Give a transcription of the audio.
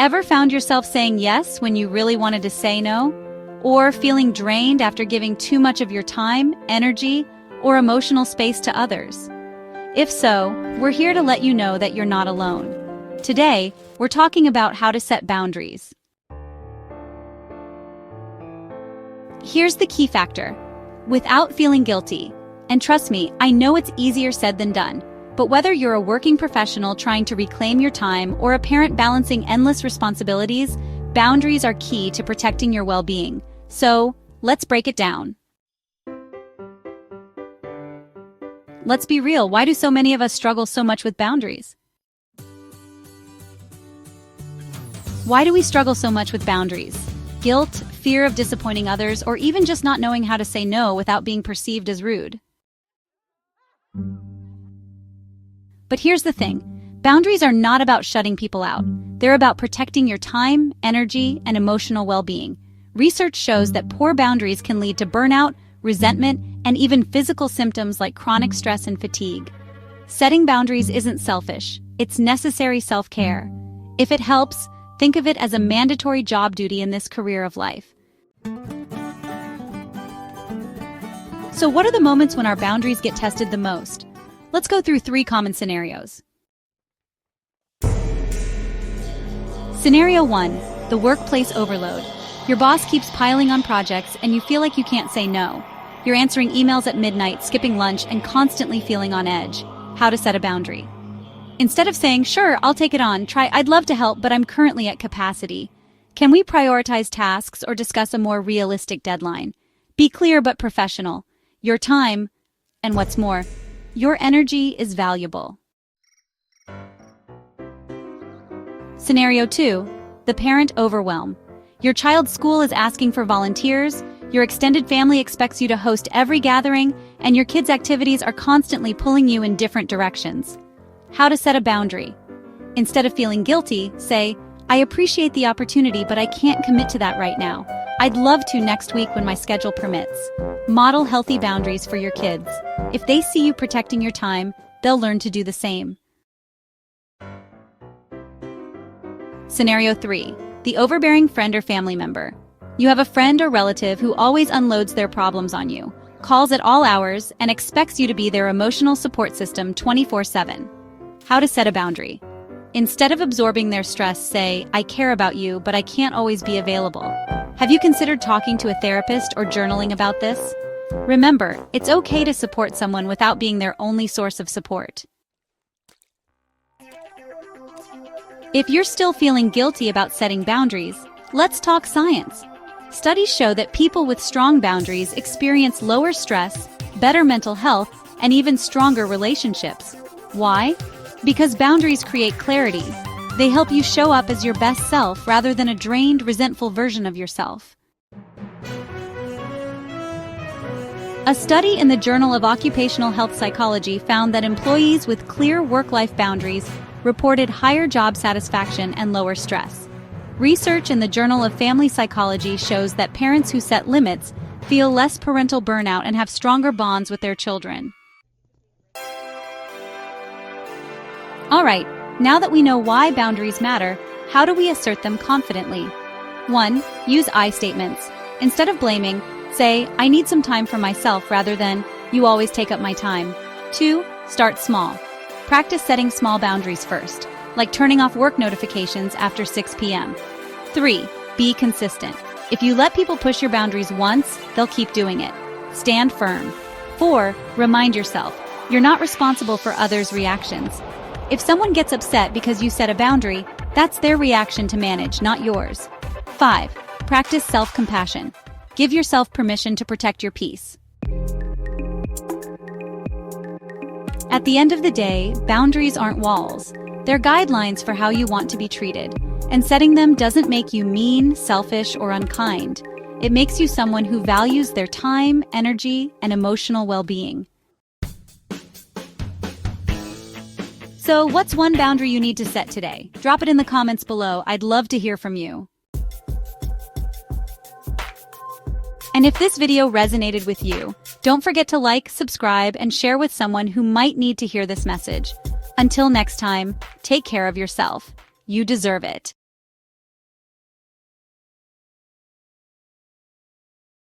Ever found yourself saying yes when you really wanted to say no? Or feeling drained after giving too much of your time, energy, or emotional space to others? If so, we're here to let you know that you're not alone. Today, we're talking about how to set boundaries. Here's the key factor: without feeling guilty. And trust me, I know it's easier said than done, but whether you're a working professional trying to reclaim your time or a parent balancing endless responsibilities, boundaries are key to protecting your well-being. So, let's break it down. Let's be real, why do so many of us struggle so much with boundaries? Why do we struggle so much with boundaries? Guilt, fear of disappointing others, or even just not knowing how to say no without being perceived as rude? But here's the thing, boundaries are not about shutting people out. They're about protecting your time, energy, and emotional well-being. Research shows that poor boundaries can lead to burnout, resentment, and even physical symptoms like chronic stress and fatigue. Setting boundaries isn't selfish, it's necessary self-care. If it helps, think of it as a mandatory job duty in this career of life. So what are the moments when our boundaries get tested the most? Let's go through 3 common scenarios. Scenario 1, the workplace overload. Your boss keeps piling on projects and you feel like you can't say no. You're answering emails at midnight, skipping lunch, and constantly feeling on edge. How to set a boundary. Instead of saying, "Sure, I'll take it on," try, "I'd love to help, but I'm currently at capacity. Can we prioritize tasks or discuss a more realistic deadline?" Be clear but professional. Your time, and what's more, your energy is valuable. Scenario 2, the parent overwhelm. Your child's school is asking for volunteers, your extended family expects you to host every gathering, and your kids' activities are constantly pulling you in different directions. How to set a boundary. Instead of feeling guilty, say, "I appreciate the opportunity, but I can't commit to that right now. I'd love to next week when my schedule permits." Model healthy boundaries for your kids. If they see you protecting your time, they'll learn to do the same. Scenario 3, the overbearing friend or family member. You have a friend or relative who always unloads their problems on you, calls at all hours, and expects you to be their emotional support system 24/7. How to set a boundary. Instead of absorbing their stress, say, "I care about you, but I can't always be available." Have you considered talking to a therapist or journaling about this? Remember, it's okay to support someone without being their only source of support. If you're still feeling guilty about setting boundaries, let's talk science. Studies show that people with strong boundaries experience lower stress, better mental health, and even stronger relationships. Why? Because boundaries create clarity. They help you show up as your best self rather than a drained, resentful version of yourself. A study in the Journal of Occupational Health Psychology found that employees with clear work-life boundaries reported higher job satisfaction and lower stress. Research in the Journal of Family Psychology shows that parents who set limits feel less parental burnout and have stronger bonds with their children. All right, now that we know why boundaries matter, how do we assert them confidently? 1. Use I statements. Instead of blaming, say, "I need some time for myself," rather than, "You always take up my time." 2. Start small. Practice setting small boundaries first, like turning off work notifications after 6 p.m. 3. Be consistent. If you let people push your boundaries once, they'll keep doing it. Stand firm. 4. Remind yourself, you're not responsible for others' reactions. If someone gets upset because you set a boundary, that's their reaction to manage, not yours. 5. Practice self-compassion. Give yourself permission to protect your peace. At the end of the day, boundaries aren't walls. They're guidelines for how you want to be treated. And setting them doesn't make you mean, selfish, or unkind. It makes you someone who values their time, energy, and emotional well-being. So, what's one boundary you need to set today? Drop it in the comments below. I'd love to hear from you. And if this video resonated with you, don't forget to like, subscribe, and share with someone who might need to hear this message. Until next time, take care of yourself. You deserve it.